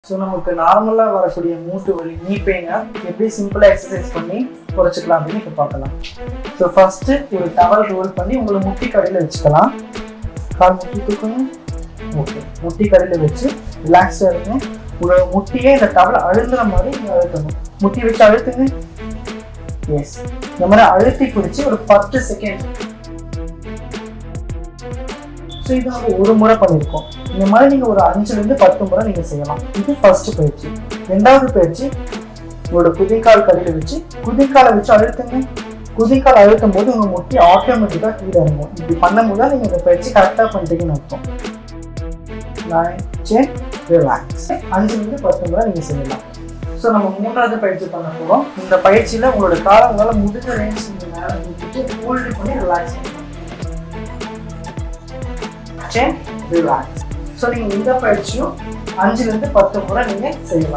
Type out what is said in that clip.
So நமக்கு நார்மலாக வரக்கூடிய மூட்டு வலி நீ பெயினை எப்படி சிம்பிளாக எக்ஸசைஸ் பண்ணி குறைச்சிக்கலாம் அப்படின்னு இப்போ பார்க்கலாம். ஸோ ஃபஸ்ட்டு ஒரு டவல் ரோல் பண்ணி உங்களை முட்டி கடையில் வச்சுக்கலாம். கால் முட்டி தூக்குங்க. ஓகே, முட்டி கடையில் வச்சு ரிலாக்ஸாக இருங்க. உங்களோட முட்டியே இந்த டவலை அழுந்துற மாதிரி நீங்கள் அழுத்தணும். முட்டி வச்சு அழுத்துங்க. எஸ், இந்த மாதிரி அழுத்தி பிடிச்சி ஒரு 10 செகண்ட். ஸோ இது நம்ம ஒரு முறை பண்ணியிருக்கோம். இந்த மாதிரி நீங்கள் ஒரு 5லேருந்து 10 முறை நீங்கள் செய்யலாம். இது ஃபர்ஸ்ட் பயிற்சி. ரெண்டாவது பயிற்சி, உங்களோட குதிகால் கடையில் வச்சு குதிகாலை வச்சு அழுத்துங்க. குதிகால் அழுத்தும் போது உங்கள் முட்டி ஆட்டோமேட்டிக்காக கீழே இறங்கும். இப்படி பண்ணும்போது தான் நீங்கள் இந்த பயிற்சி கரெக்டாக பண்ணிட்டீங்கன்னு அர்த்தம். 9 10 ரிலாக்ஸ். 5லேருந்து 10 முறை நீங்கள் செய்யலாம். ஸோ நம்ம 3வது பயிற்சி பண்ண போகிறோம். இந்த பயிற்சியில் உங்களோட காலை உங்களால் முடிஞ்ச ரேஞ்ச் நீங்கள் மேலே முடிச்சுட்டு ஹோல்டு பண்ணி ரிலாக்ஸ் பண்ணுங்க. ரிலாக்ஸ். ஸோ நீங்கள் இந்த பயிற்சியும் 5லேருந்து 10 முறை நீங்கள் செய்யலாம்.